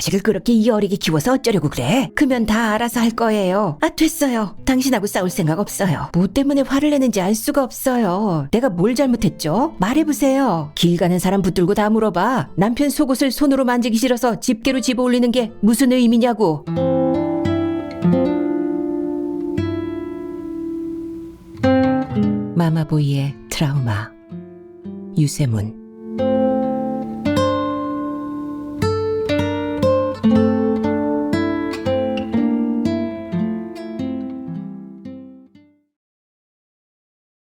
자식을 그렇게 이어리게 키워서 어쩌려고 그래? 크면 다 알아서 할 거예요. 아, 됐어요. 당신하고 싸울 생각 없어요. 뭐 때문에 화를 내는지 알 수가 없어요. 내가 뭘 잘못했죠? 말해보세요. 길 가는 사람 붙들고 다 물어봐. 남편 속옷을 손으로 만지기 싫어서 집게로 집어 올리는 게 무슨 의미냐고. 마마보이의 트라우마. 유세문.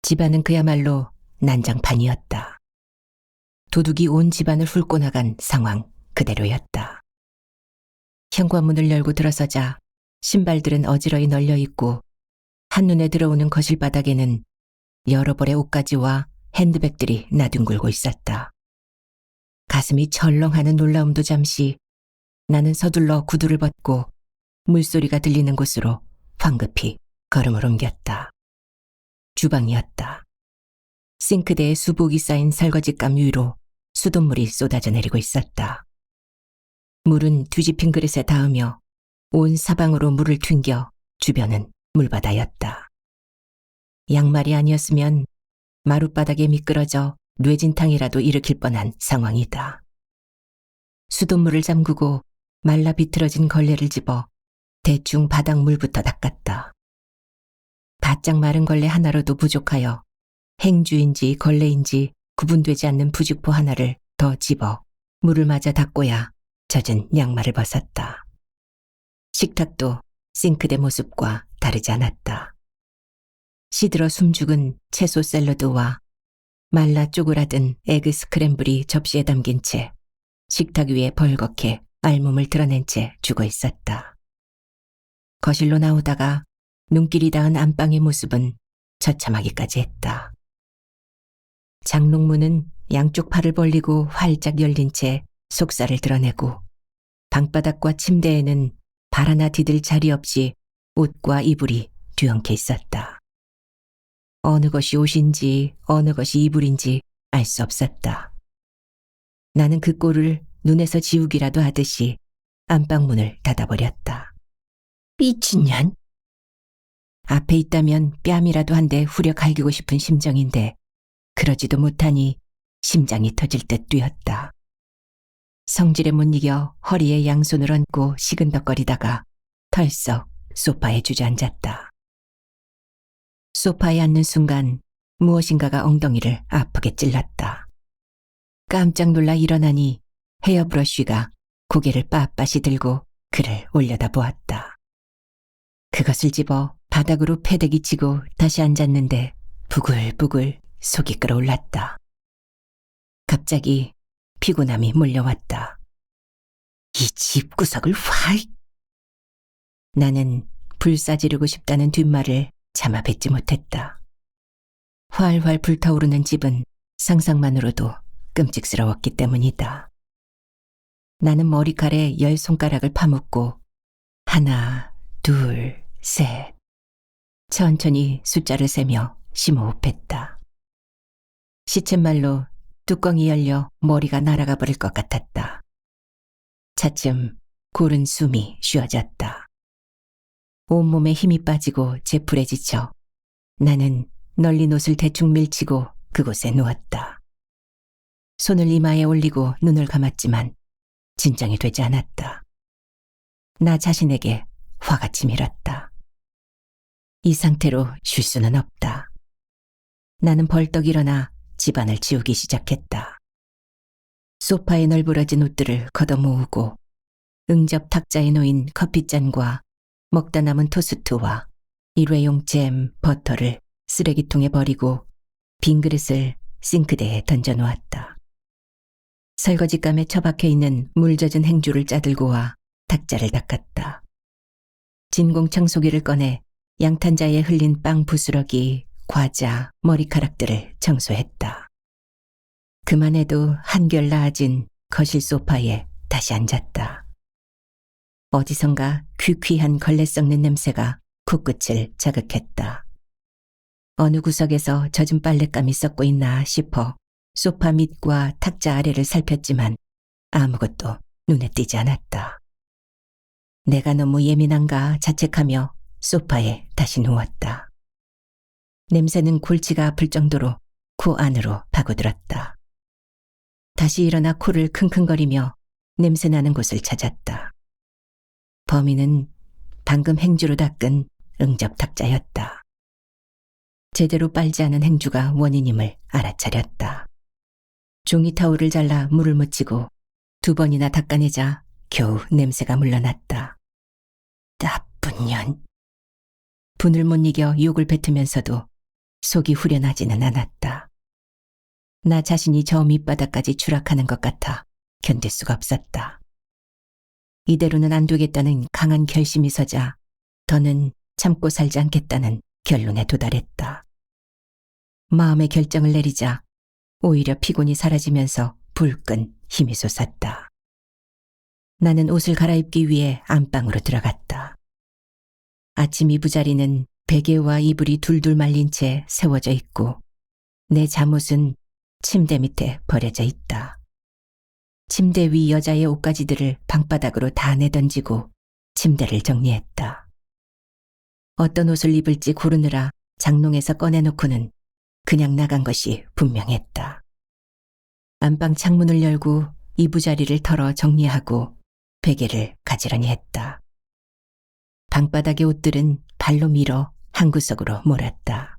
집안은 그야말로 난장판이었다. 도둑이 온 집안을 훑고 나간 상황 그대로였다. 현관문을 열고 들어서자 신발들은 어지러이 널려있고 한눈에 들어오는 거실 바닥에는 여러 벌의 옷가지와 핸드백들이 나뒹굴고 있었다. 가슴이 철렁하는 놀라움도 잠시 나는 서둘러 구두를 벗고 물소리가 들리는 곳으로 황급히 걸음을 옮겼다. 주방이었다. 싱크대에 수북이 쌓인 설거지감 위로 수돗물이 쏟아져 내리고 있었다. 물은 뒤집힌 그릇에 닿으며 온 사방으로 물을 튕겨 주변은 물바다였다. 양말이 아니었으면 마룻바닥에 미끄러져 뇌진탕이라도 일으킬 뻔한 상황이다. 수돗물을 잠그고 말라 비틀어진 걸레를 집어 대충 바닥 물부터 닦았다. 바짝 마른 걸레 하나로도 부족하여 행주인지 걸레인지 구분되지 않는 부직포 하나를 더 집어 물을 맞아 닦고야 젖은 양말을 벗었다. 식탁도 싱크대 모습과 다르지 않았다. 시들어 숨죽은 채소 샐러드와 말라 쪼그라든 에그 스크램블이 접시에 담긴 채 식탁 위에 벌겋게 알몸을 드러낸 채 죽어 있었다. 거실로 나오다가 눈길이 닿은 안방의 모습은 처참하기까지 했다. 장롱문은 양쪽 팔을 벌리고 활짝 열린 채 속살을 드러내고 방바닥과 침대에는 발 하나 디딜 자리 없이 옷과 이불이 뒤엉켜 있었다. 어느 것이 옷인지 어느 것이 이불인지 알 수 없었다. 나는 그 꼴을 눈에서 지우기라도 하듯이 안방문을 닫아버렸다. 미친년? 앞에 있다면 뺨이라도 한 대 후려 갈기고 싶은 심정인데 그러지도 못하니 심장이 터질 듯 뛰었다. 성질에 못 이겨 허리에 양손을 얹고 시근덕거리다가 털썩 소파에 주저앉았다. 소파에 앉는 순간 무엇인가가 엉덩이를 아프게 찔렀다. 깜짝 놀라 일어나니 헤어브러쉬가 고개를 빳빳이 들고 그를 올려다보았다. 그것을 집어 바닥으로 패대기 치고 다시 앉았는데 부글부글 속이 끓어올랐다. 갑자기 피곤함이 몰려왔다. 이 집구석을 확! 나는 불사지르고 싶다는 뒷말을 참아 뱉지 못했다. 활활 불타오르는 집은 상상만으로도 끔찍스러웠기 때문이다. 나는 머리칼에 10손가락을 파묻고 하나, 둘, 셋 천천히 숫자를 세며 심호흡했다. 시쳇말로 뚜껑이 열려 머리가 날아가 버릴 것 같았다. 차츰 고른 숨이 쉬어졌다. 온몸에 힘이 빠지고 제풀에 지쳐 나는 널린 옷을 대충 밀치고 그곳에 누웠다. 손을 이마에 올리고 눈을 감았지만 진정이 되지 않았다. 나 자신에게 화가 치밀었다. 이 상태로 쉴 수는 없다. 나는 벌떡 일어나 집안을 치우기 시작했다. 소파에 널브러진 옷들을 걷어모으고 응접 탁자에 놓인 커피잔과 먹다 남은 토스트와 일회용 잼, 버터를 쓰레기통에 버리고 빈 그릇을 싱크대에 던져놓았다. 설거지감에 처박혀 있는 물 젖은 행주를 짜들고 와 탁자를 닦았다. 진공 청소기를 꺼내 양탄자에 흘린 빵 부스러기, 과자, 머리카락들을 청소했다. 그만해도 한결 나아진 거실 소파에 다시 앉았다. 어디선가 퀴퀴한 걸레 썩는 냄새가 코끝을 자극했다. 어느 구석에서 젖은 빨랫감이 썩고 있나 싶어 소파 밑과 탁자 아래를 살폈지만 아무것도 눈에 띄지 않았다. 내가 너무 예민한가 자책하며 소파에 다시 누웠다. 냄새는 골치가 아플 정도로 코 안으로 파고들었다. 다시 일어나 코를 킁킁거리며 냄새나는 곳을 찾았다. 범인은 방금 행주로 닦은 응접탁자였다. 제대로 빨지 않은 행주가 원인임을 알아차렸다. 종이 타올을 잘라 물을 묻히고 2번이나 닦아내자 겨우 냄새가 물러났다. 나쁜 년. 분을 못 이겨 욕을 뱉으면서도 속이 후련하지는 않았다. 나 자신이 저 밑바닥까지 추락하는 것 같아 견딜 수가 없었다. 이대로는 안 되겠다는 강한 결심이 서자 더는 참고 살지 않겠다는 결론에 도달했다. 마음의 결정을 내리자 오히려 피곤이 사라지면서 불끈 힘이 솟았다. 나는 옷을 갈아입기 위해 안방으로 들어갔다. 아침 이부자리는 베개와 이불이 둘둘 말린 채 세워져 있고 내 잠옷은 침대 밑에 버려져 있다. 침대 위 여자의 옷가지들을 방바닥으로 다 내던지고 침대를 정리했다. 어떤 옷을 입을지 고르느라 장롱에서 꺼내놓고는 그냥 나간 것이 분명했다. 안방 창문을 열고 이부자리를 털어 정리하고 베개를 가지런히 했다. 방바닥의 옷들은 발로 밀어 한 구석으로 몰았다.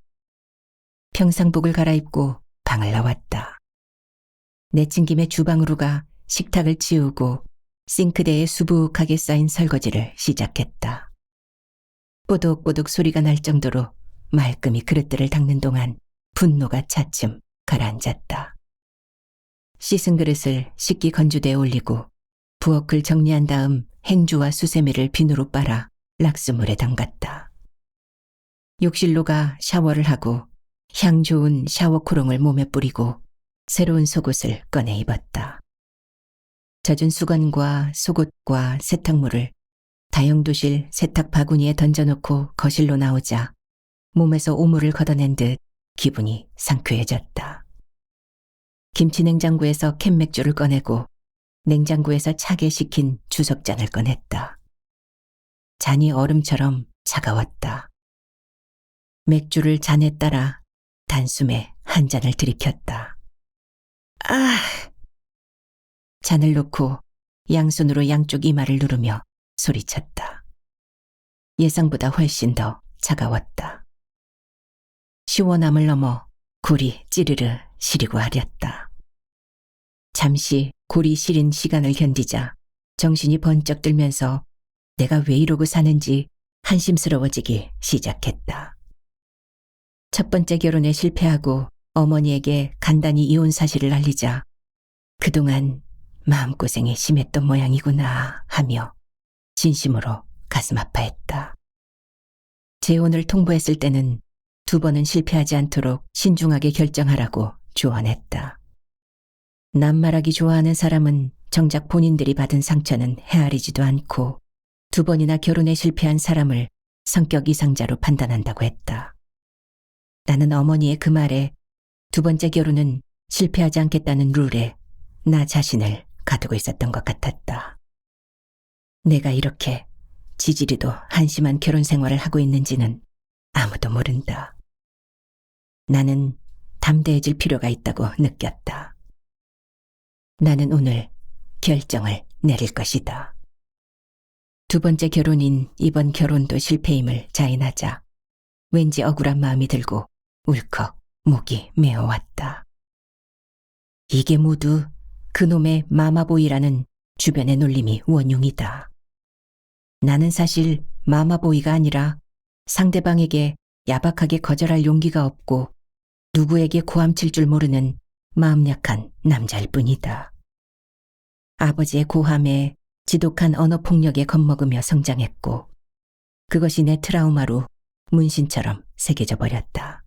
평상복을 갈아입고 방을 나왔다. 내친 김에 주방으로 가 식탁을 치우고 싱크대에 수북하게 쌓인 설거지를 시작했다. 뽀독뽀독 소리가 날 정도로 말끔히 그릇들을 닦는 동안 분노가 차츰 가라앉았다. 씻은 그릇을 식기 건조대에 올리고 부엌을 정리한 다음 행주와 수세미를 비누로 빨아 락스물에 담갔다. 욕실로 가 샤워를 하고 향 좋은 샤워 코롱을 몸에 뿌리고 새로운 속옷을 꺼내 입었다. 젖은 수건과 속옷과 세탁물을 다용도실 세탁 바구니에 던져놓고 거실로 나오자 몸에서 오물을 걷어낸 듯 기분이 상쾌해졌다. 김치 냉장고에서 캔맥주를 꺼내고 냉장고에서 차게 식힌 주석잔을 꺼냈다. 잔이 얼음처럼 차가웠다. 맥주를 잔에 따라 단숨에 한 잔을 들이켰다. 아! 잔을 놓고 양손으로 양쪽 이마를 누르며 소리쳤다. 예상보다 훨씬 더 차가웠다. 시원함을 넘어 골이 찌르르 시리고 하렸다. 잠시 골이 시린 시간을 견디자 정신이 번쩍 들면서 내가 왜 이러고 사는지 한심스러워지기 시작했다. 첫 번째 결혼에 실패하고 어머니에게 간단히 이혼 사실을 알리자 그동안 마음고생이 심했던 모양이구나 하며 진심으로 가슴 아파했다. 재혼을 통보했을 때는 2번은 실패하지 않도록 신중하게 결정하라고 조언했다. 남말하기 좋아하는 사람은 정작 본인들이 받은 상처는 헤아리지도 않고 2번이나 결혼에 실패한 사람을 성격 이상자로 판단한다고 했다. 나는 어머니의 그 말에 2번째 결혼은 실패하지 않겠다는 룰에 나 자신을 가두고 있었던 것 같았다. 내가 이렇게 지지리도 한심한 결혼 생활을 하고 있는지는 아무도 모른다. 나는 담대해질 필요가 있다고 느꼈다. 나는 오늘 결정을 내릴 것이다. 2번째 결혼인 이번 결혼도 실패임을 자인하자 왠지 억울한 마음이 들고 울컥 목이 메어왔다. 이게 모두 그놈의 마마보이라는 주변의 놀림이 원흉이다. 나는 사실 마마보이가 아니라 상대방에게 야박하게 거절할 용기가 없고 누구에게 고함칠 줄 모르는 마음 약한 남자일 뿐이다. 아버지의 고함에 지독한 언어폭력에 겁먹으며 성장했고 그것이 내 트라우마로 문신처럼 새겨져 버렸다.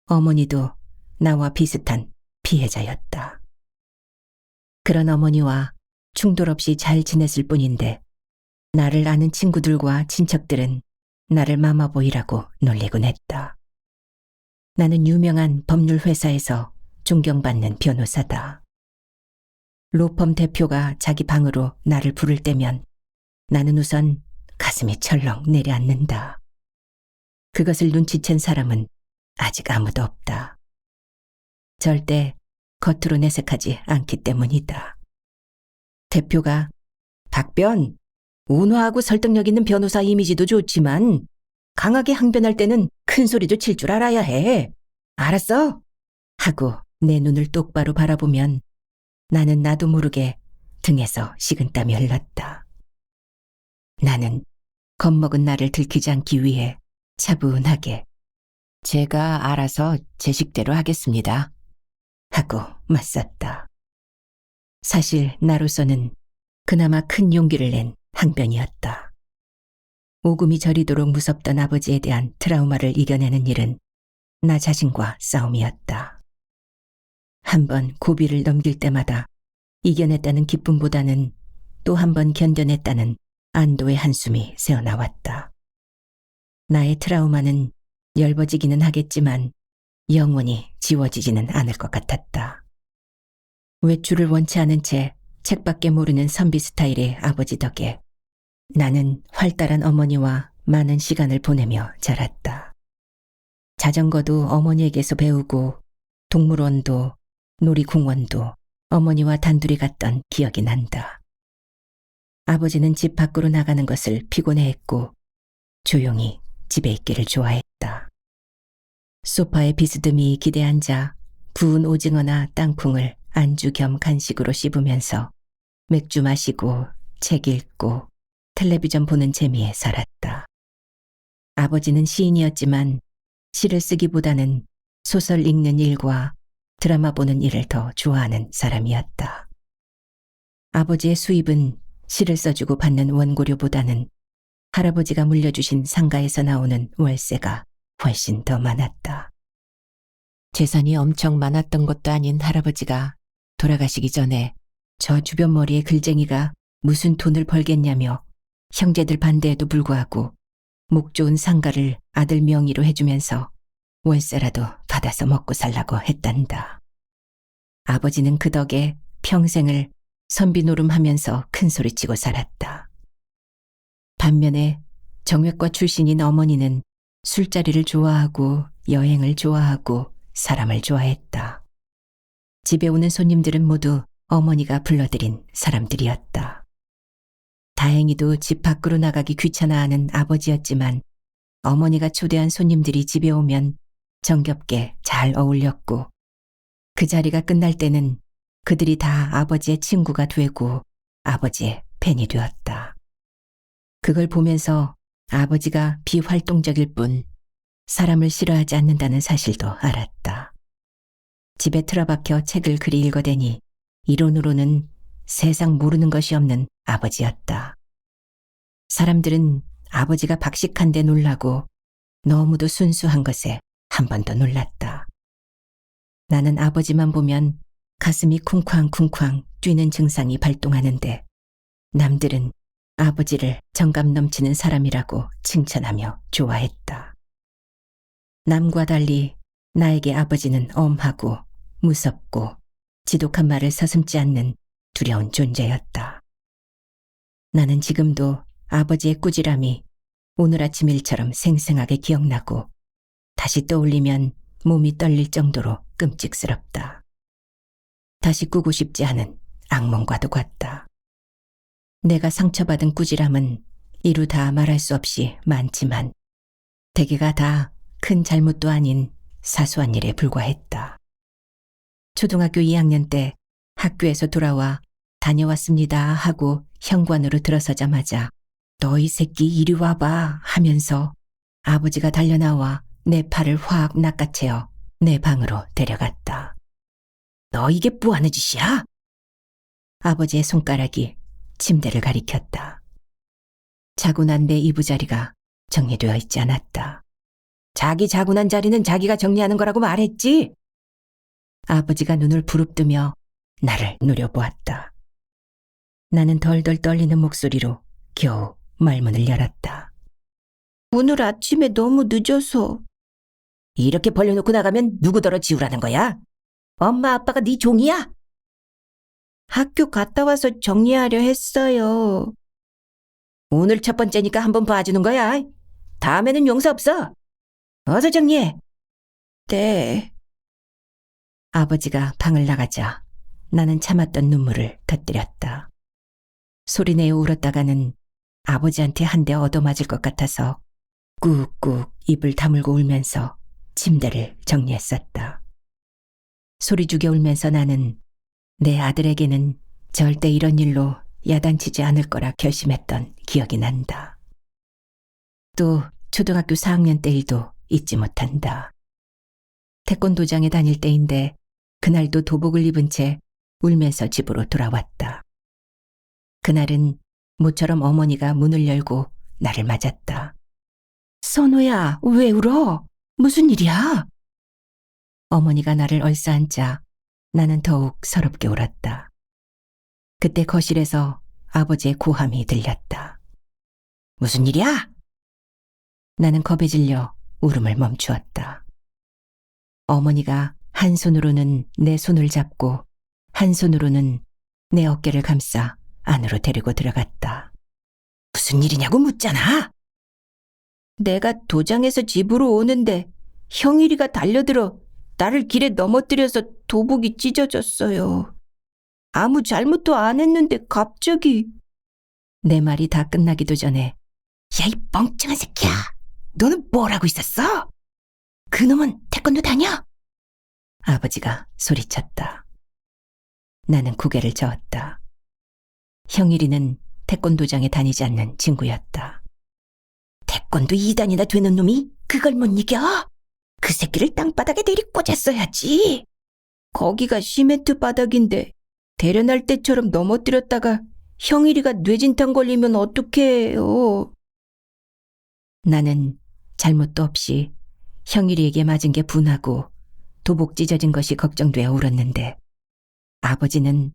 어머니도 나와 비슷한 피해자였다. 그런 어머니와 충돌 없이 잘 지냈을 뿐인데 나를 아는 친구들과 친척들은 나를 마마보이라고 놀리곤 했다. 나는 유명한 법률 회사에서 존경받는 변호사다. 로펌 대표가 자기 방으로 나를 부를 때면 나는 우선 가슴이 철렁 내려앉는다. 그것을 눈치챈 사람은 아직 아무도 없다. 절대 겉으로 내색하지 않기 때문이다. 대표가 박변, 온화하고 설득력 있는 변호사 이미지도 좋지만 강하게 항변할 때는 큰 소리도 칠 줄 알아야 해. 알았어? 하고 내 눈을 똑바로 바라보면 나는 나도 모르게 등에서 식은땀이 흘렀다. 나는 겁먹은 나를 들키지 않기 위해 차분하게 제가 알아서 제 식대로 하겠습니다. 하고 맞섰다. 사실 나로서는 그나마 큰 용기를 낸 항변이었다. 오금이 저리도록 무섭던 아버지에 대한 트라우마를 이겨내는 일은 나 자신과 싸움이었다. 한 번 고비를 넘길 때마다 이겨냈다는 기쁨보다는 또 한 번 견뎌냈다는 안도의 한숨이 새어나왔다. 나의 트라우마는 엷어지기는 하겠지만 영원히 지워지지는 않을 것 같았다. 외출을 원치 않은 채 책밖에 모르는 선비 스타일의 아버지 덕에 나는 활달한 어머니와 많은 시간을 보내며 자랐다. 자전거도 어머니에게서 배우고 동물원도 놀이공원도 어머니와 단둘이 갔던 기억이 난다. 아버지는 집 밖으로 나가는 것을 피곤해했고 조용히 집에 있기를 좋아했다. 소파에 비스듬히 기대 앉아 구운 오징어나 땅콩을 안주 겸 간식으로 씹으면서 맥주 마시고 책 읽고 텔레비전 보는 재미에 살았다. 아버지는 시인이었지만 시를 쓰기보다는 소설 읽는 일과 드라마 보는 일을 더 좋아하는 사람이었다. 아버지의 수입은 시를 써주고 받는 원고료보다는 할아버지가 물려주신 상가에서 나오는 월세가 훨씬 더 많았다. 재산이 엄청 많았던 것도 아닌 할아버지가 돌아가시기 전에 저 주변 머리의 글쟁이가 무슨 돈을 벌겠냐며 형제들 반대에도 불구하고 목 좋은 상가를 아들 명의로 해주면서 월세라도 받아서 먹고 살라고 했단다. 아버지는 그 덕에 평생을 선비 노름하면서 큰소리치고 살았다. 반면에 정외과 출신인 어머니는 술자리를 좋아하고 여행을 좋아하고 사람을 좋아했다. 집에 오는 손님들은 모두 어머니가 불러들인 사람들이었다. 다행히도 집 밖으로 나가기 귀찮아하는 아버지였지만 어머니가 초대한 손님들이 집에 오면 정겹게 잘 어울렸고 그 자리가 끝날 때는 그들이 다 아버지의 친구가 되고 아버지의 팬이 되었다. 그걸 보면서 아버지가 비활동적일 뿐 사람을 싫어하지 않는다는 사실도 알았다. 집에 틀어박혀 책을 그리 읽어대니 이론으로는 세상 모르는 것이 없는 아버지였다. 사람들은 아버지가 박식한데 놀라고 너무도 순수한 것에 한 번 더 놀랐다. 나는 아버지만 보면 가슴이 쿵쾅쿵쾅 뛰는 증상이 발동하는데 남들은 아버지를 정감 넘치는 사람이라고 칭찬하며 좋아했다. 남과 달리 나에게 아버지는 엄하고 무섭고 지독한 말을 서슴지 않는 두려운 존재였다. 나는 지금도 아버지의 꾸지람이 오늘 아침 일처럼 생생하게 기억나고 다시 떠올리면 몸이 떨릴 정도로 끔찍스럽다. 다시 꾸고 싶지 않은 악몽과도 같다. 내가 상처받은 꾸지람은 이루 다 말할 수 없이 많지만 대개가 다 큰 잘못도 아닌 사소한 일에 불과했다. 초등학교 2학년 때 학교에서 돌아와 다녀왔습니다 하고 현관으로 들어서자마자 너 이 새끼 이리 와봐 하면서 아버지가 달려나와 내 팔을 확 낚아채어 내 방으로 데려갔다. 너 이게 뭐하는 짓이야? 아버지의 손가락이 침대를 가리켰다. 자고 난 내 이부자리가 정리되어 있지 않았다. 자기 자고 난 자리는 자기가 정리하는 거라고 말했지? 아버지가 눈을 부릅뜨며 나를 노려보았다. 나는 덜덜 떨리는 목소리로 겨우 말문을 열었다. 오늘 아침에 너무 늦어서. 이렇게 벌려놓고 나가면 누구더러 지우라는 거야? 엄마 아빠가 네 종이야? 학교 갔다 와서 정리하려 했어요. 오늘 첫 번째니까 한번 봐주는 거야. 다음에는 용서 없어. 어서 정리해. 네. 아버지가 방을 나가자 나는 참았던 눈물을 터뜨렸다. 소리내어 울었다가는 아버지한테 한 대 얻어맞을 것 같아서 꾹꾹 입을 다물고 울면서 침대를 정리했었다. 소리 죽여 울면서 나는 내 아들에게는 절대 이런 일로 야단치지 않을 거라 결심했던 기억이 난다. 또 초등학교 4학년 때 일도 잊지 못한다. 태권도장에 다닐 때인데 그날도 도복을 입은 채 울면서 집으로 돌아왔다. 그날은 모처럼 어머니가 문을 열고 나를 맞았다. 선우야, 왜 울어? 무슨 일이야? 어머니가 나를 얼싸안자 나는 더욱 서럽게 울었다. 그때 거실에서 아버지의 고함이 들렸다. 무슨 일이야? 나는 겁에 질려 울음을 멈추었다. 어머니가 한 손으로는 내 손을 잡고 한 손으로는 내 어깨를 감싸 안으로 데리고 들어갔다. 무슨 일이냐고 묻잖아. 내가 도장에서 집으로 오는데 형일이가 달려들어 나를 길에 넘어뜨려서 도복이 찢어졌어요. 아무 잘못도 안 했는데 갑자기. 내 말이 다 끝나기도 전에 야, 이 멍청한 새끼야. 너는 뭘 하고 있었어? 그놈은 태권도 다녀? 아버지가 소리쳤다. 나는 고개를 저었다. 형일이는 태권도장에 다니지 않는 친구였다. 태권도 2단이나 되는 놈이 그걸 못 이겨? 그 새끼를 땅바닥에 내리꽂았어야지. 거기가 시멘트 바닥인데 대련할 때처럼 넘어뜨렸다가 형일이가 뇌진탕 걸리면 어떡해요. 나는 잘못도 없이 형일이에게 맞은 게 분하고 도복 찢어진 것이 걱정되어 울었는데 아버지는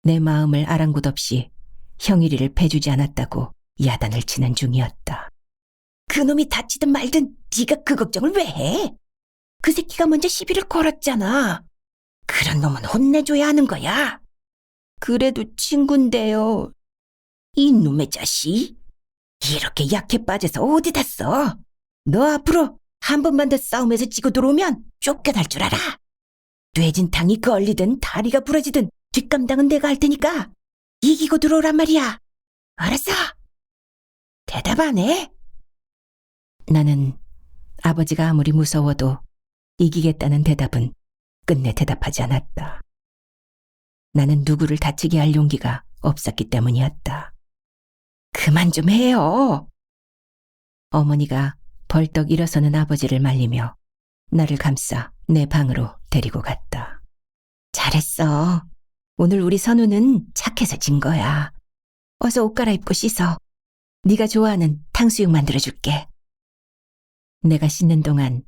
내 마음을 아랑곳 없이 형일이를 패주지 않았다고 야단을 치는 중이었다. 그놈이 다치든 말든 네가 그 걱정을 왜 해? 그 새끼가 먼저 시비를 걸었잖아. 그런 놈은 혼내줘야 하는 거야. 그래도 친구인데요. 이놈의 자식. 이렇게 약해 빠져서 어디 닿어? 너 앞으로 한 번만 더 싸움에서 지고 들어오면 쫓겨날 줄 알아. 뇌진탕이 걸리든 다리가 부러지든 뒷감당은 내가 할 테니까 이기고 들어오란 말이야. 알았어? 대답 안 해? 나는 아버지가 아무리 무서워도 이기겠다는 대답은 끝내 대답하지 않았다. 나는 누구를 다치게 할 용기가 없었기 때문이었다. 그만 좀 해요. 어머니가 벌떡 일어서는 아버지를 말리며 나를 감싸 내 방으로 데리고 갔다. 잘했어. 오늘 우리 선우는 착해서 진 거야. 어서 옷 갈아입고 씻어. 네가 좋아하는 탕수육 만들어줄게. 내가 씻는 동안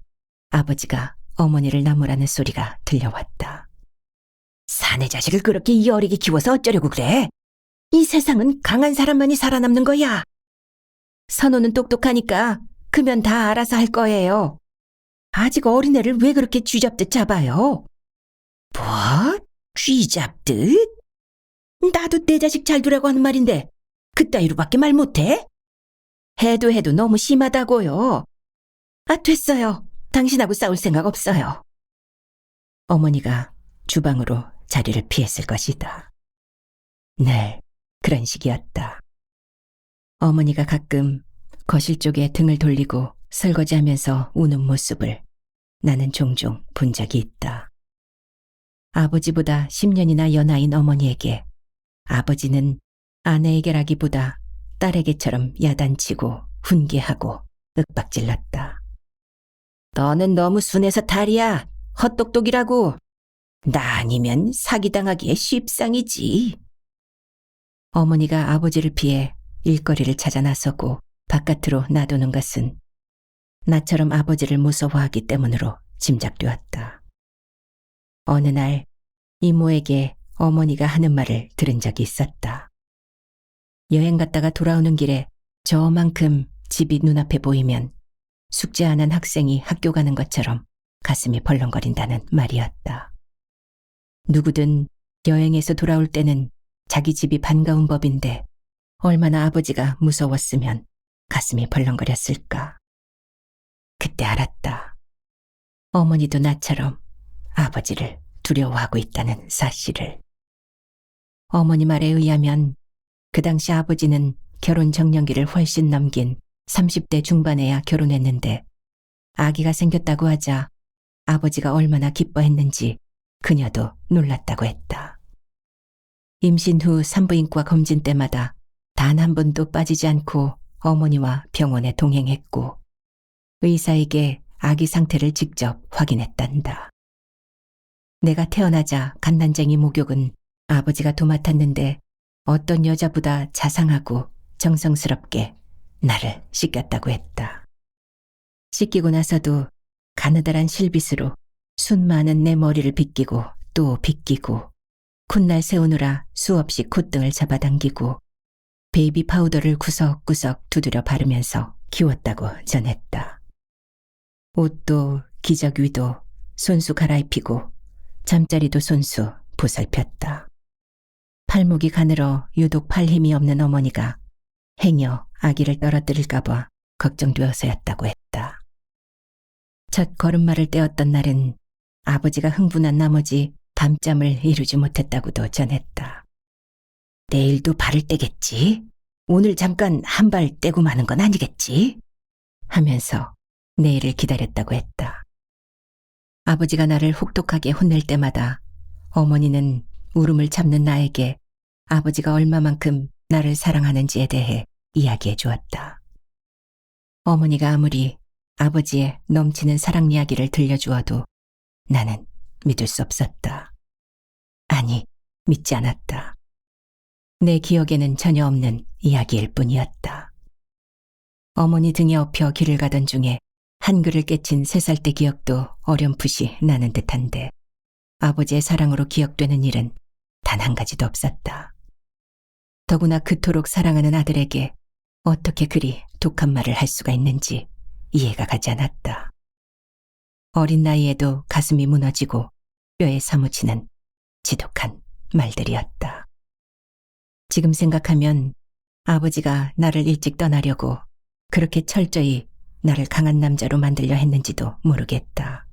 아버지가 어머니를 나무라는 소리가 들려왔다. 사내 자식을 그렇게 이 어리게 키워서 어쩌려고 그래? 이 세상은 강한 사람만이 살아남는 거야. 선우는 똑똑하니까 크면 다 알아서 할 거예요. 아직 어린애를 왜 그렇게 쥐잡듯 잡아요? 뭐? 쥐잡듯? 나도 내 자식 잘 두라고 하는 말인데 그따위로밖에 말 못해? 해도 너무 심하다고요. 아, 됐어요. 당신하고 싸울 생각 없어요. 어머니가 주방으로 자리를 피했을 것이다. 늘 그런 식이었다. 어머니가 가끔 거실 쪽에 등을 돌리고 설거지하면서 우는 모습을 나는 종종 본 적이 있다. 아버지보다 10년이나 연하인 어머니에게 아버지는 아내에게라기보다 딸에게처럼 야단치고 훈계하고 윽박질렀다. 너는 너무 순해서 탈이야. 헛똑똑이라고. 나 아니면 사기당하기에 쉽상이지. 어머니가 아버지를 피해 일거리를 찾아 나서고 바깥으로 놔두는 것은 나처럼 아버지를 무서워하기 때문으로 짐작되었다. 어느 날 이모에게 어머니가 하는 말을 들은 적이 있었다. 여행 갔다가 돌아오는 길에 저만큼 집이 눈앞에 보이면 숙제 안 한 학생이 학교 가는 것처럼 가슴이 벌렁거린다는 말이었다. 누구든 여행에서 돌아올 때는 자기 집이 반가운 법인데 얼마나 아버지가 무서웠으면 가슴이 벌렁거렸을까. 그때 알았다. 어머니도 나처럼 아버지를 두려워하고 있다는 사실을. 어머니 말에 의하면 그 당시 아버지는 결혼 정년기를 훨씬 넘긴 30대 중반에야 결혼했는데 아기가 생겼다고 하자 아버지가 얼마나 기뻐했는지 그녀도 놀랐다고 했다. 임신 후 산부인과 검진 때마다 단 한 번도 빠지지 않고 어머니와 병원에 동행했고 의사에게 아기 상태를 직접 확인했단다. 내가 태어나자 갓난쟁이 목욕은 아버지가 도맡았는데 어떤 여자보다 자상하고 정성스럽게 나를 씻겼다고 했다. 씻기고 나서도 가느다란 실빗으로 순 많은 내 머리를 빗기고 또 빗기고 콧날 세우느라 수없이 콧등을 잡아당기고 베이비 파우더를 구석구석 두드려 바르면서 키웠다고 전했다. 옷도 기저귀도 손수 갈아입히고 잠자리도 손수 보살폈다. 팔목이 가늘어 유독 팔 힘이 없는 어머니가 행여 아기를 떨어뜨릴까봐 걱정되어서였다고 했다. 첫 걸음마를 떼었던 날은 아버지가 흥분한 나머지 밤잠을 이루지 못했다고도 전했다. 내일도 발을 떼겠지? 오늘 잠깐 한 발 떼고 마는 건 아니겠지? 하면서 내일을 기다렸다고 했다. 아버지가 나를 혹독하게 혼낼 때마다 어머니는 울음을 참는 나에게 아버지가 얼마만큼 나를 사랑하는지에 대해 이야기해 주었다. 어머니가 아무리 아버지의 넘치는 사랑 이야기를 들려주어도 나는 믿을 수 없었다. 아니, 믿지 않았다. 내 기억에는 전혀 없는 이야기일 뿐이었다. 어머니 등에 업혀 길을 가던 중에 한글을 깨친 3살 때 기억도 어렴풋이 나는 듯한데 아버지의 사랑으로 기억되는 일은 단 한 가지도 없었다. 더구나 그토록 사랑하는 아들에게 어떻게 그리 독한 말을 할 수가 있는지 이해가 가지 않았다. 어린 나이에도 가슴이 무너지고 뼈에 사무치는 지독한 말들이었다. 지금 생각하면 아버지가 나를 일찍 떠나려고 그렇게 철저히 나를 강한 남자로 만들려 했는지도 모르겠다.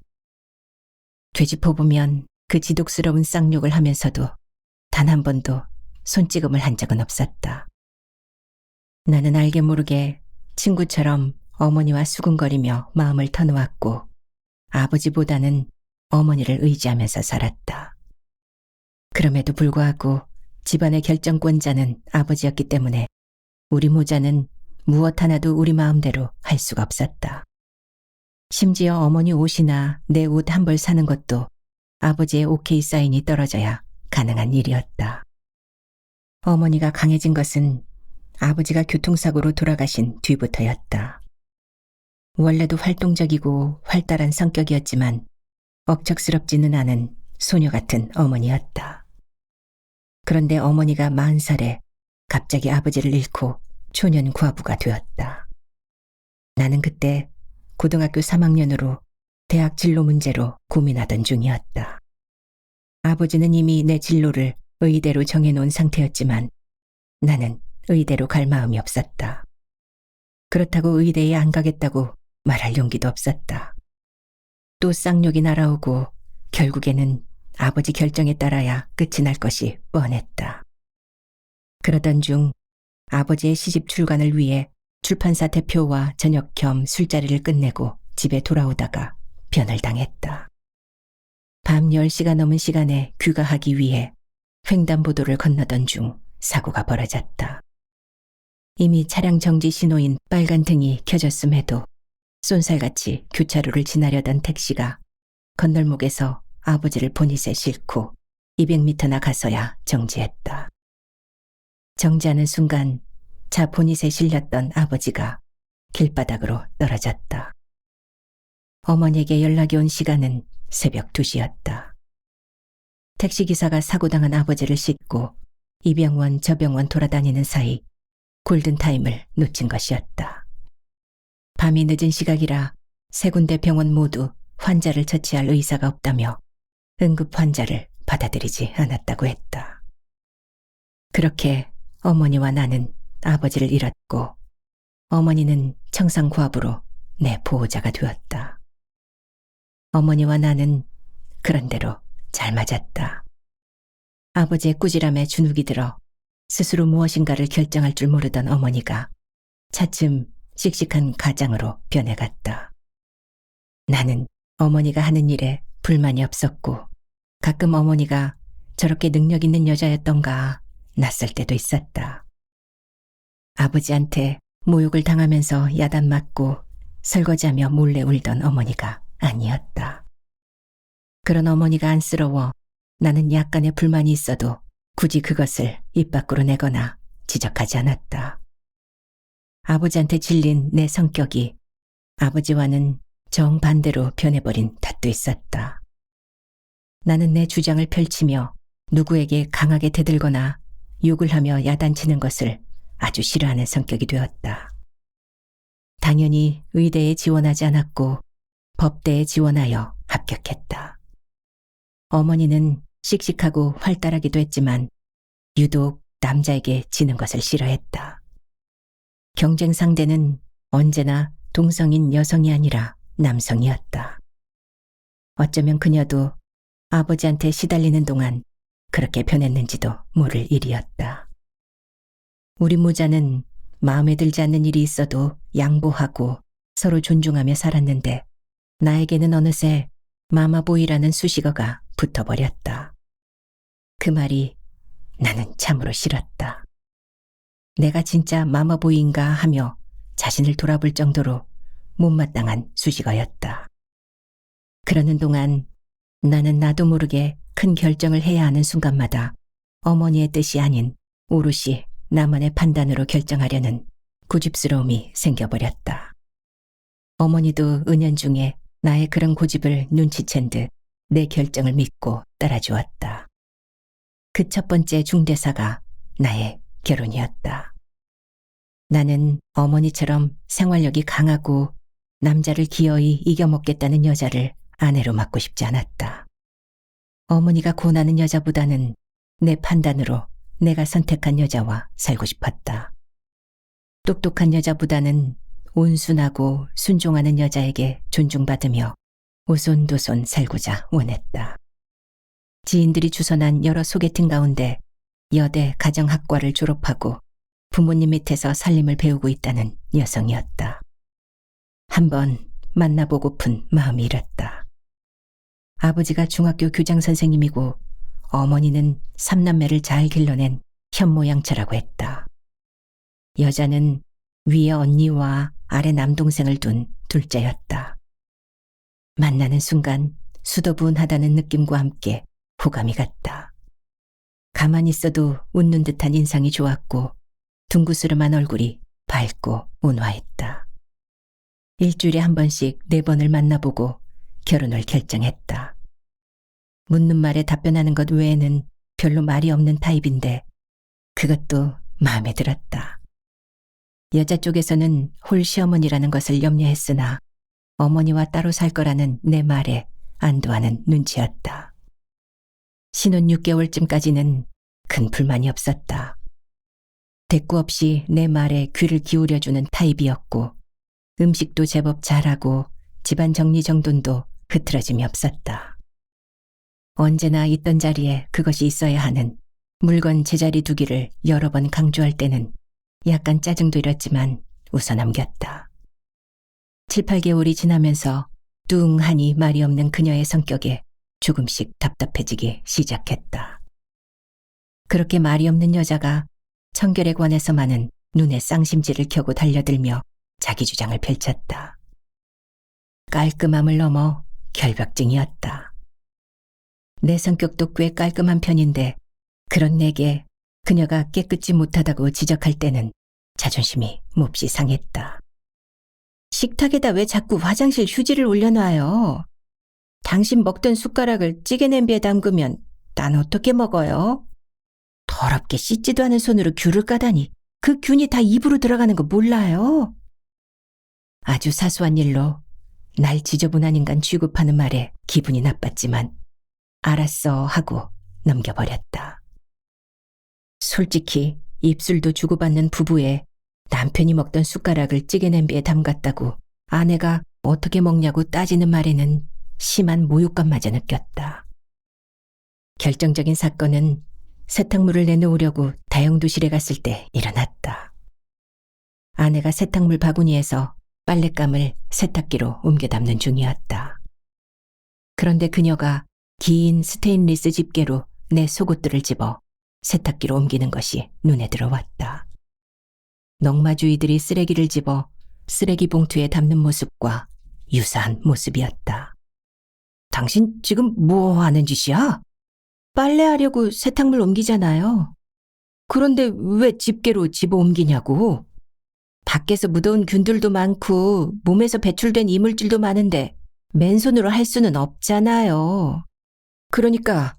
되짚어보면 그 지독스러운 쌍욕을 하면서도 단 한 번도 손찌검을 한 적은 없었다. 나는 알게 모르게 친구처럼 어머니와 수군거리며 마음을 터놓았고 아버지보다는 어머니를 의지하면서 살았다. 그럼에도 불구하고 집안의 결정권자는 아버지였기 때문에 우리 모자는 무엇 하나도 우리 마음대로 할 수가 없었다. 심지어 어머니 옷이나 내 옷 한 벌 사는 것도 아버지의 오케이 사인이 떨어져야 가능한 일이었다. 어머니가 강해진 것은 아버지가 교통사고로 돌아가신 뒤부터였다. 원래도 활동적이고 활달한 성격이었지만 억척스럽지는 않은 소녀 같은 어머니였다. 그런데 어머니가 40살에 갑자기 아버지를 잃고 초년 과부가 되었다. 나는 그때 고등학교 3학년으로 대학 진로 문제로 고민하던 중이었다. 아버지는 이미 내 진로를 의대로 정해놓은 상태였지만 나는 의대로 갈 마음이 없었다. 그렇다고 의대에 안 가겠다고 말할 용기도 없었다. 또 쌍욕이 날아오고 결국에는 아버지 결정에 따라야 끝이 날 것이 뻔했다. 그러던 중 아버지의 시집 출간을 위해 출판사 대표와 저녁 겸 술자리를 끝내고 집에 돌아오다가 변을 당했다. 밤 10시가 넘은 시간에 귀가하기 위해 횡단보도를 건너던 중 사고가 벌어졌다. 이미 차량 정지 신호인 빨간 등이 켜졌음에도 쏜살같이 교차로를 지나려던 택시가 건널목에서 아버지를 보닛에 싣고 200m나 가서야 정지했다. 정지하는 순간 차 보닛에 실렸던 아버지가 길바닥으로 떨어졌다. 어머니에게 연락이 온 시간은 새벽 2시였다. 택시기사가 사고당한 아버지를 싣고 이 병원 저 병원 돌아다니는 사이 골든타임을 놓친 것이었다. 밤이 늦은 시각이라 3군데 병원 모두 환자를 처치할 의사가 없다며 응급 환자를 받아들이지 않았다고 했다. 그렇게 어머니와 나는 아버지를 잃었고 어머니는 청산구합으로 내 보호자가 되었다. 어머니와 나는 그런대로 잘 맞았다. 아버지의 꾸지람에 주눅이 들어 스스로 무엇인가를 결정할 줄 모르던 어머니가 차츰 씩씩한 가장으로 변해갔다. 나는 어머니가 하는 일에 불만이 없었고 가끔 어머니가 저렇게 능력 있는 여자였던가 낯설 때도 있었다. 아버지한테 모욕을 당하면서 야단 맞고 설거지하며 몰래 울던 어머니가 아니었다. 그런 어머니가 안쓰러워 나는 약간의 불만이 있어도 굳이 그것을 입 밖으로 내거나 지적하지 않았다. 아버지한테 질린 내 성격이 아버지와는 정반대로 변해버린 탓도 있었다. 나는 내 주장을 펼치며 누구에게 강하게 대들거나 욕을 하며 야단치는 것을 아주 싫어하는 성격이 되었다. 당연히 의대에 지원하지 않았고 법대에 지원하여 합격했다. 어머니는 씩씩하고 활달하기도 했지만 유독 남자에게 지는 것을 싫어했다. 경쟁 상대는 언제나 동성인 여성이 아니라 남성이었다. 어쩌면 그녀도 아버지한테 시달리는 동안 그렇게 변했는지도 모를 일이었다. 우리 모자는 마음에 들지 않는 일이 있어도 양보하고 서로 존중하며 살았는데 나에게는 어느새 마마보이라는 수식어가 붙어버렸다. 그 말이 나는 참으로 싫었다. 내가 진짜 마마보이인가 하며 자신을 돌아볼 정도로 못마땅한 수식어였다. 그러는 동안 나는 나도 모르게 큰 결정을 해야 하는 순간마다 어머니의 뜻이 아닌 오롯이 나만의 판단으로 결정하려는 고집스러움이 생겨버렸다. 어머니도 은연중에 나의 그런 고집을 눈치챈 듯 내 결정을 믿고 따라주었다. 그 첫 번째 중대사가 나의 결혼이었다. 나는 어머니처럼 생활력이 강하고 남자를 기어이 이겨먹겠다는 여자를 아내로 맡고 싶지 않았다. 어머니가 권하는 여자보다는 내 판단으로 내가 선택한 여자와 살고 싶었다. 똑똑한 여자보다는 온순하고 순종하는 여자에게 존중받으며 오손도손 살고자 원했다. 지인들이 주선한 여러 소개팅 가운데 여대 가정학과를 졸업하고 부모님 밑에서 살림을 배우고 있다는 여성이었다. 한번 만나보고픈 마음이 일었다. 아버지가 중학교 교장 선생님이고 어머니는 삼남매를 잘 길러낸 현모양처라고 했다. 여자는 위에 언니와 아래 남동생을 둔 둘째였다. 만나는 순간 수더분하다는 느낌과 함께 호감이 갔다. 가만히 있어도 웃는 듯한 인상이 좋았고 둥구스름한 얼굴이 밝고 온화했다. 일주일에 한 번씩 4번을 만나보고 결혼을 결정했다. 묻는 말에 답변하는 것 외에는 별로 말이 없는 타입인데 그것도 마음에 들었다. 여자 쪽에서는 홀 시어머니라는 것을 염려했으나 어머니와 따로 살 거라는 내 말에 안도하는 눈치였다. 신혼 6개월쯤까지는 큰 불만이 없었다. 대꾸 없이 내 말에 귀를 기울여주는 타입이었고 음식도 제법 잘하고 집안 정리정돈도 흐트러짐이 없었다. 언제나 있던 자리에 그것이 있어야 하는 물건 제자리 두기를 여러 번 강조할 때는 약간 짜증도 일었지만 웃어넘겼다. 7, 8개월이 지나면서 뚱하니 말이 없는 그녀의 성격에 조금씩 답답해지기 시작했다. 그렇게 말이 없는 여자가 청결에 관해서만은 눈에 쌍심지를 켜고 달려들며 자기 주장을 펼쳤다. 깔끔함을 넘어 결벽증이었다. 내 성격도 꽤 깔끔한 편인데 그런 내게 그녀가 깨끗지 못하다고 지적할 때는 자존심이 몹시 상했다. 식탁에다 왜 자꾸 화장실 휴지를 올려놔요? 당신 먹던 숟가락을 찌개 냄비에 담그면 난 어떻게 먹어요? 더럽게 씻지도 않은 손으로 귤을 까다니 그 균이 다 입으로 들어가는 거 몰라요? 아주 사소한 일로 날 지저분한 인간 취급하는 말에 기분이 나빴지만 알았어 하고 넘겨버렸다. 솔직히 입술도 주고받는 부부에 남편이 먹던 숟가락을 찌개 냄비에 담갔다고 아내가 어떻게 먹냐고 따지는 말에는 심한 모욕감마저 느꼈다. 결정적인 사건은 세탁물을 내놓으려고 다용도실에 갔을 때 일어났다. 아내가 세탁물 바구니에서 빨랫감을 세탁기로 옮겨 담는 중이었다. 그런데 그녀가 긴 스테인리스 집게로 내 속옷들을 집어 세탁기로 옮기는 것이 눈에 들어왔다. 농마주이들이 쓰레기를 집어 쓰레기 봉투에 담는 모습과 유사한 모습이었다. 당신 지금 뭐 하는 짓이야? 빨래하려고 세탁물 옮기잖아요. 그런데 왜 집게로 집어 옮기냐고. 밖에서 묻어온 균들도 많고 몸에서 배출된 이물질도 많은데 맨손으로 할 수는 없잖아요. 그러니까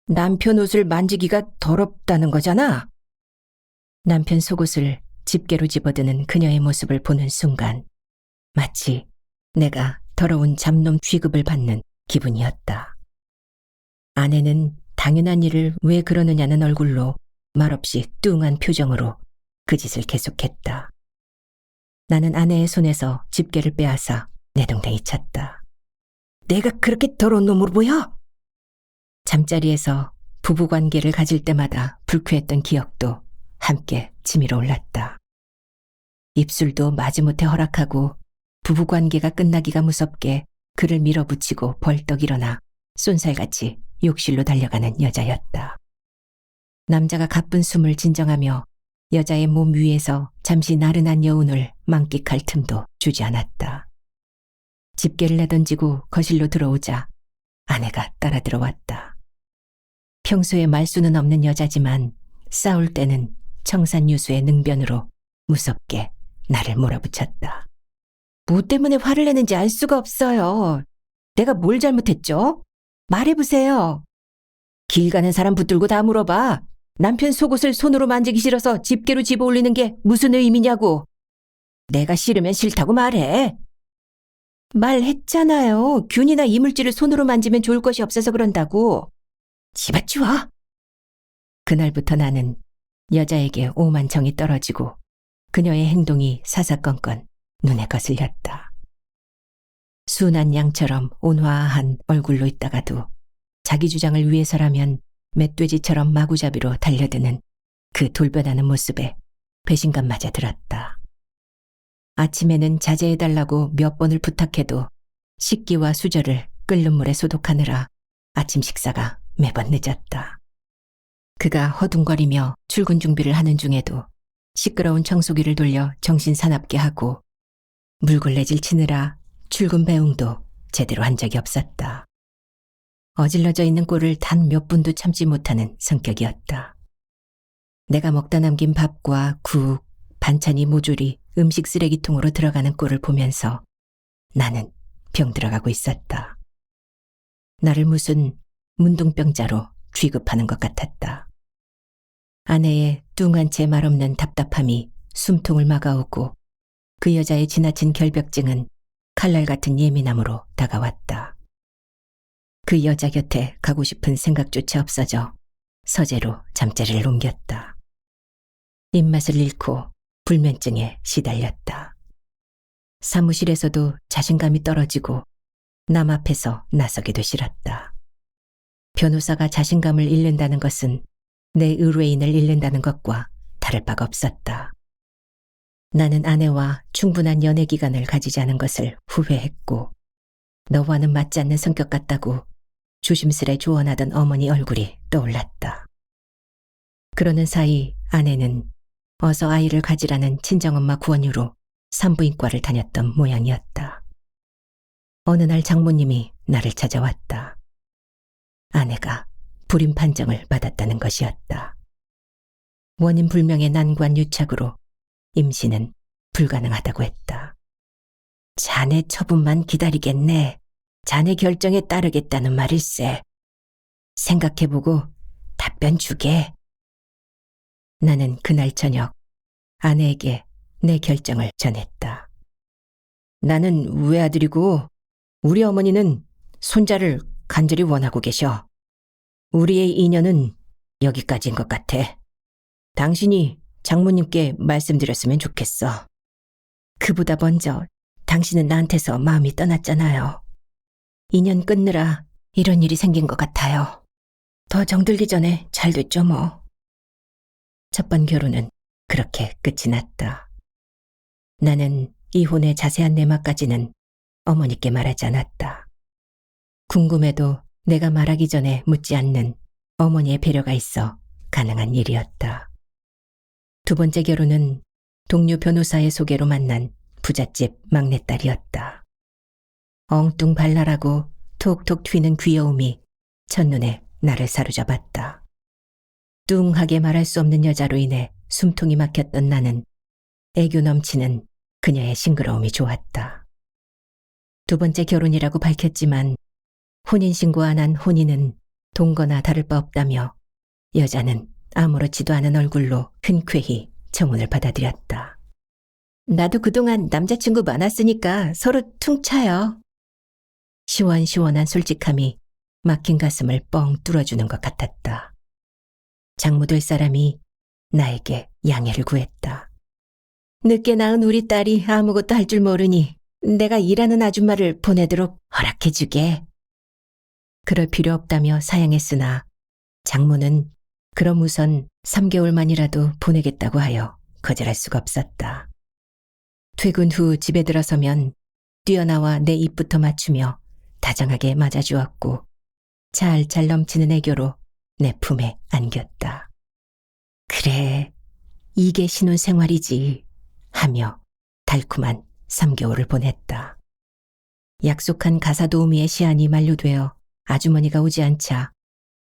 남편 옷을 만지기가 더럽다는 거잖아. 남편 속옷을 집게로 집어드는 그녀의 모습을 보는 순간 마치 내가 더러운 잡놈 취급을 받는 기분이었다. 아내는 당연한 일을 왜 그러느냐는 얼굴로 말없이 뚱한 표정으로 그 짓을 계속했다. 나는 아내의 손에서 집게를 빼앗아 내동댕이 쳤다. 내가 그렇게 더러운 놈으로 보여? 잠자리에서 부부관계를 가질 때마다 불쾌했던 기억도 함께 치밀어 올랐다. 입술도 마지못해 허락하고 부부관계가 끝나기가 무섭게 그를 밀어붙이고 벌떡 일어나 쏜살같이 욕실로 달려가는 여자였다. 남자가 가쁜 숨을 진정하며 여자의 몸 위에서 잠시 나른한 여운을 만끽할 틈도 주지 않았다. 집게를 내던지고 거실로 들어오자 아내가 따라 들어왔다. 평소에 말수는 없는 여자지만 싸울 때는 청산유수의 능변으로 무섭게 나를 몰아붙였다. 뭐 때문에 화를 내는지 알 수가 없어요. 내가 뭘 잘못했죠? 말해보세요. 길 가는 사람 붙들고 다 물어봐. 남편 속옷을 손으로 만지기 싫어서 집게로 집어 올리는 게 무슨 의미냐고. 내가 싫으면 싫다고 말해. 말했잖아요. 균이나 이물질을 손으로 만지면 좋을 것이 없어서 그런다고. 집어치워. 그날부터 나는 여자에게 오만 정이 떨어지고 그녀의 행동이 사사건건 눈에 거슬렸다. 순한 양처럼 온화한 얼굴로 있다가도 자기 주장을 위해서라면 멧돼지처럼 마구잡이로 달려드는 그 돌변하는 모습에 배신감마저 들었다. 아침에는 자제해달라고 몇 번을 부탁해도 식기와 수저를 끓는 물에 소독하느라 아침 식사가 매번 늦었다. 그가 허둥거리며 출근 준비를 하는 중에도 시끄러운 청소기를 돌려 정신 사납게 하고 물걸레질 치느라 출근 배웅도 제대로 한 적이 없었다. 어질러져 있는 꼴을 단 몇 분도 참지 못하는 성격이었다. 내가 먹다 남긴 밥과 국, 반찬이 모조리 음식 쓰레기통으로 들어가는 꼴을 보면서 나는 병들어가고 있었다. 나를 무슨 문둥병자로 취급하는 것 같았다. 아내의 뚱한 채 말없는 답답함이 숨통을 막아오고 그 여자의 지나친 결벽증은 칼날 같은 예민함으로 다가왔다. 그 여자 곁에 가고 싶은 생각조차 없어져 서재로 잠자리를 옮겼다. 입맛을 잃고 불면증에 시달렸다. 사무실에서도 자신감이 떨어지고 남 앞에서 나서기도 싫었다. 변호사가 자신감을 잃는다는 것은 내 의뢰인을 잃는다는 것과 다를 바가 없었다. 나는 아내와 충분한 연애 기간을 가지지 않은 것을 후회했고 너와는 맞지 않는 성격 같다고 조심스레 조언하던 어머니 얼굴이 떠올랐다. 그러는 사이 아내는 어서 아이를 가지라는 친정엄마 구원유로 산부인과를 다녔던 모양이었다. 어느 날 장모님이 나를 찾아왔다. 아내가 불임 판정을 받았다는 것이었다. 원인 불명의 난관 유착으로 임신은 불가능하다고 했다. 자네 처분만 기다리겠네. 자네 결정에 따르겠다는 말일세. 생각해보고 답변 주게. 나는 그날 저녁 아내에게 내 결정을 전했다. 나는 외아들이고 우리 어머니는 손자를 간절히 원하고 계셔. 우리의 인연은 여기까지인 것 같아. 당신이 장모님께 말씀드렸으면 좋겠어. 그보다 먼저 당신은 나한테서 마음이 떠났잖아요. 인연 끊느라 이런 일이 생긴 것 같아요. 더 정들기 전에 잘 됐죠 뭐. 첫 번 결혼은 그렇게 끝이 났다. 나는 이혼의 자세한 내막까지는 어머니께 말하지 않았다. 궁금해도 내가 말하기 전에 묻지 않는 어머니의 배려가 있어 가능한 일이었다. 두 번째 결혼은 동료 변호사의 소개로 만난 부잣집 막내딸이었다. 엉뚱발랄하고 톡톡 튀는 귀여움이 첫눈에 나를 사로잡았다. 뚱하게 말할 수 없는 여자로 인해 숨통이 막혔던 나는 애교 넘치는 그녀의 싱그러움이 좋았다. 두 번째 결혼이라고 밝혔지만 혼인신고 안 한 혼인은 동거나 다를 바 없다며 여자는 아무렇지도 않은 얼굴로 흔쾌히 청혼을 받아들였다. 나도 그동안 남자친구 많았으니까 서로 퉁쳐요. 시원시원한 솔직함이 막힌 가슴을 뻥 뚫어주는 것 같았다. 장모 될 사람이 나에게 양해를 구했다. 늦게 낳은 우리 딸이 아무것도 할 줄 모르니 내가 일하는 아줌마를 보내도록 허락해주게. 그럴 필요 없다며 사양했으나 장모는 그럼 우선 3개월만이라도 보내겠다고 하여 거절할 수가 없었다. 퇴근 후 집에 들어서면 뛰어나와 내 입부터 맞추며 다정하게 맞아주었고 잘잘 넘치는 애교로 내 품에 안겼다. 그래, 이게 신혼생활이지 하며 달콤한 3개월을 보냈다. 약속한 가사 도우미의 시한이 만료되어 아주머니가 오지 않자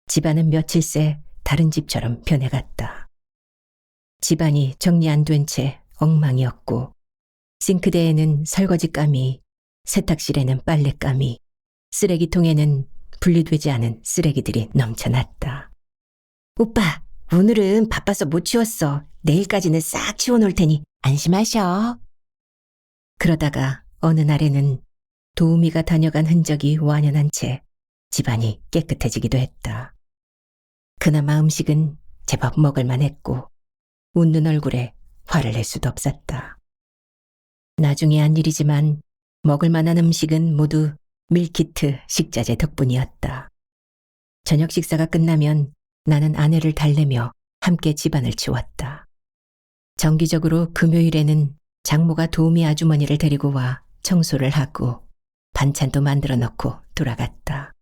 집안은 며칠 새 다른 집처럼 변해갔다. 집안이 정리 안 된 채 엉망이었고 싱크대에는 설거지감이, 세탁실에는 빨랫감이, 쓰레기통에는 분리되지 않은 쓰레기들이 넘쳐났다. 오빠, 오늘은 바빠서 못 치웠어. 내일까지는 싹 치워놓을 테니 안심하셔. 그러다가 어느 날에는 도우미가 다녀간 흔적이 완연한 채 집안이 깨끗해지기도 했다. 그나마 음식은 제법 먹을만 했고 웃는 얼굴에 화를 낼 수도 없었다. 나중에 한 일이지만 먹을 만한 음식은 모두 밀키트 식자재 덕분이었다. 저녁 식사가 끝나면 나는 아내를 달래며 함께 집안을 치웠다. 정기적으로 금요일에는 장모가 도우미 아주머니를 데리고 와 청소를 하고 반찬도 만들어 놓고 돌아갔다.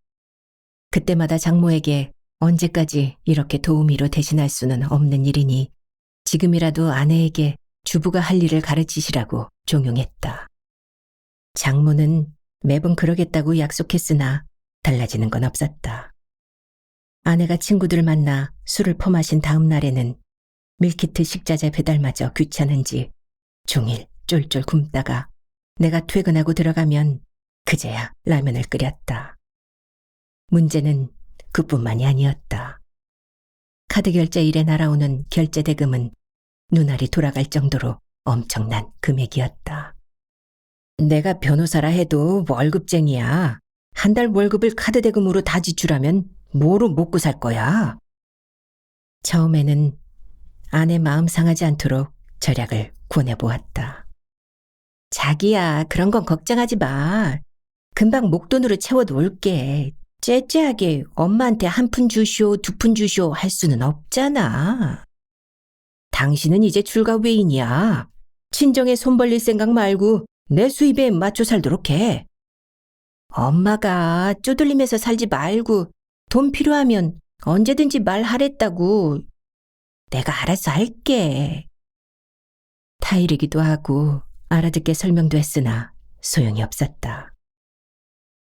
그때마다 장모에게 언제까지 이렇게 도우미로 대신할 수는 없는 일이니 지금이라도 아내에게 주부가 할 일을 가르치시라고 종용했다. 장모는 매번 그러겠다고 약속했으나 달라지는 건 없었다. 아내가 친구들 만나 술을 퍼마신 다음 날에는 밀키트 식자재 배달마저 귀찮은지 종일 쫄쫄 굶다가 내가 퇴근하고 들어가면 그제야 라면을 끓였다. 문제는 그뿐만이 아니었다. 카드 결제일에 날아오는 결제 대금은 눈알이 돌아갈 정도로 엄청난 금액이었다. 내가 변호사라 해도 월급쟁이야. 한 달 월급을 카드 대금으로 다 지출하면 뭐로 먹고 살 거야? 처음에는 아내 마음 상하지 않도록 절약을 권해보았다. 자기야, 그런 건 걱정하지 마. 금방 목돈으로 채워놓을게. 째째하게 엄마한테 1푼 주쇼, 2푼 주쇼 할 수는 없잖아. 당신은 이제 출가 외인이야. 친정에 손 벌릴 생각 말고 내 수입에 맞춰 살도록 해. 엄마가 쪼들리면서 살지 말고 돈 필요하면 언제든지 말하랬다고. 내가 알아서 할게. 타이르기도 하고 알아듣게 설명도 했으나 소용이 없었다.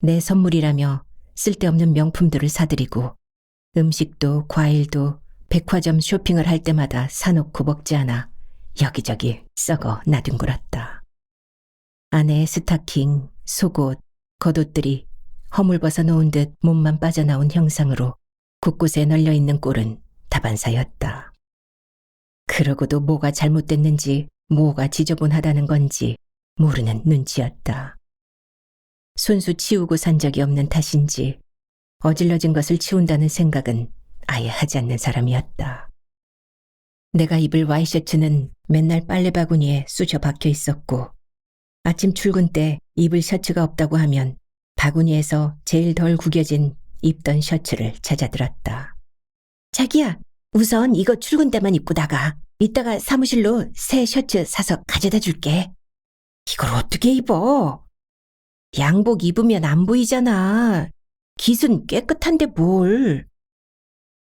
내 선물이라며 쓸데없는 명품들을 사들이고 음식도 과일도 백화점 쇼핑을 할 때마다 사놓고 먹지 않아 여기저기 썩어 나뒹굴었다. 아내의 스타킹, 속옷, 겉옷들이 허물벗어 놓은 듯 몸만 빠져나온 형상으로 곳곳에 널려있는 꼴은 다반사였다. 그러고도 뭐가 잘못됐는지 뭐가 지저분하다는 건지 모르는 눈치였다. 손수 치우고 산 적이 없는 탓인지 어질러진 것을 치운다는 생각은 아예 하지 않는 사람이었다. 내가 입을 와이셔츠는 맨날 빨래 바구니에 쑤셔 박혀 있었고 아침 출근 때 입을 셔츠가 없다고 하면 바구니에서 제일 덜 구겨진 입던 셔츠를 찾아들었다. 자기야, 우선 이거 출근 때만 입고 나가. 이따가 사무실로 새 셔츠 사서 가져다 줄게. 이걸 어떻게 입어? 양복 입으면 안 보이잖아. 깃은 깨끗한데 뭘.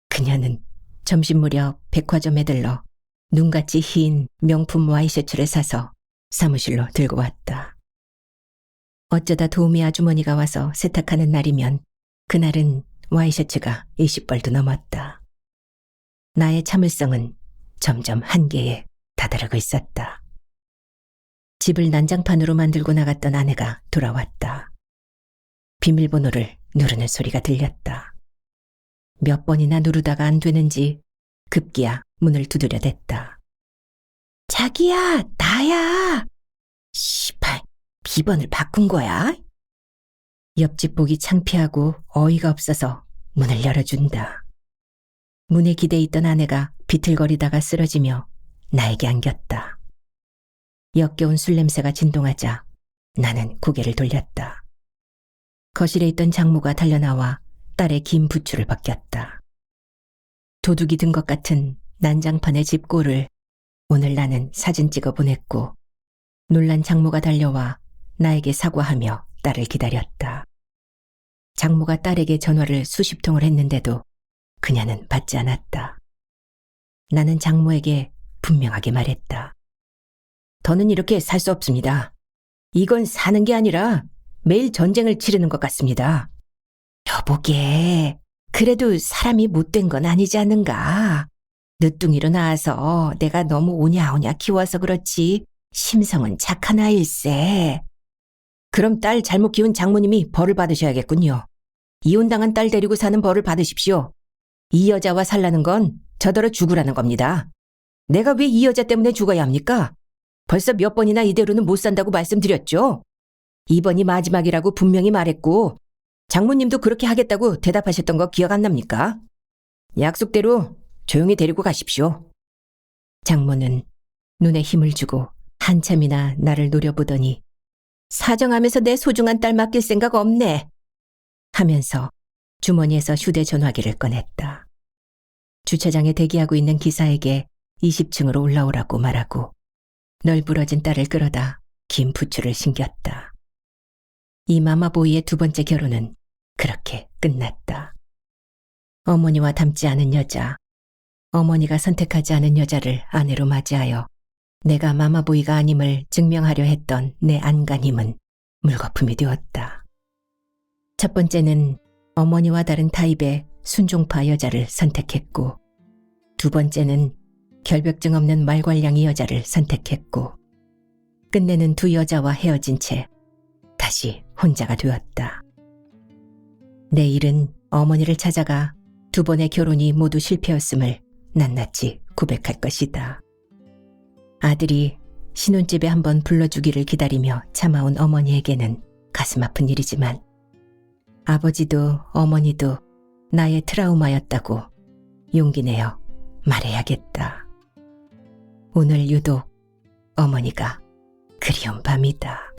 그녀는 점심 무렵 백화점에 들러 눈같이 흰 명품 와이셔츠를 사서 사무실로 들고 왔다. 어쩌다 도우미 아주머니가 와서 세탁하는 날이면 그날은 와이셔츠가 20벌도 넘었다. 나의 참을성은 점점 한계에 다다르고 있었다. 집을 난장판으로 만들고 나갔던 아내가 돌아왔다. 비밀번호를 누르는 소리가 들렸다. 몇 번이나 누르다가 안 되는지 급기야 문을 두드려댔다. 자기야, 나야. 씨발, 비번을 바꾼 거야? 옆집 보기 창피하고 어이가 없어서 문을 열어준다. 문에 기대 있던 아내가 비틀거리다가 쓰러지며 나에게 안겼다. 역겨운 술 냄새가 진동하자 나는 고개를 돌렸다. 거실에 있던 장모가 달려나와 딸의 긴 부츠를 벗겼다. 도둑이 든 것 같은 난장판의 집골을 오늘 나는 사진 찍어 보냈고 놀란 장모가 달려와 나에게 사과하며 딸을 기다렸다. 장모가 딸에게 전화를 수십 통을 했는데도 그녀는 받지 않았다. 나는 장모에게 분명하게 말했다. 더는 이렇게 살 수 없습니다. 이건 사는 게 아니라 매일 전쟁을 치르는 것 같습니다. 여보게, 그래도 사람이 못된 건 아니지 않는가. 늦둥이로 낳아서 내가 너무 오냐오냐 키워서 그렇지 심성은 착한 아일세. 그럼 딸 잘못 키운 장모님이 벌을 받으셔야겠군요. 이혼당한 딸 데리고 사는 벌을 받으십시오. 이 여자와 살라는 건 저더러 죽으라는 겁니다. 내가 왜 이 여자 때문에 죽어야 합니까? 벌써 몇 번이나 이대로는 못 산다고 말씀드렸죠. 이번이 마지막이라고 분명히 말했고 장모님도 그렇게 하겠다고 대답하셨던 거 기억 안 납니까? 약속대로 조용히 데리고 가십시오. 장모는 눈에 힘을 주고 한참이나 나를 노려보더니 사정하면서 내 소중한 딸 맡길 생각 없네 하면서 주머니에서 휴대전화기를 꺼냈다. 주차장에 대기하고 있는 기사에게 20층으로 올라오라고 말하고 널브러진 딸을 끌어다 긴 부츠를 신겼다. 이 마마보이의 두 번째 결혼은 그렇게 끝났다. 어머니와 닮지 않은 여자, 어머니가 선택하지 않은 여자를 아내로 맞이하여 내가 마마보이가 아님을 증명하려 했던 내 안간힘은 물거품이 되었다. 첫 번째는 어머니와 다른 타입의 순종파 여자를 선택했고 두 번째는 결벽증 없는 말괄량이 여자를 선택했고 끝내는 두 여자와 헤어진 채 다시 혼자가 되었다. 내 일은 어머니를 찾아가 두 번의 결혼이 모두 실패였음을 낱낱이 고백할 것이다. 아들이 신혼집에 한번 불러주기를 기다리며 참아온 어머니에게는 가슴 아픈 일이지만 아버지도 어머니도 나의 트라우마였다고 용기 내어 말해야겠다. 오늘 유독 어머니가 그리운 밤이다.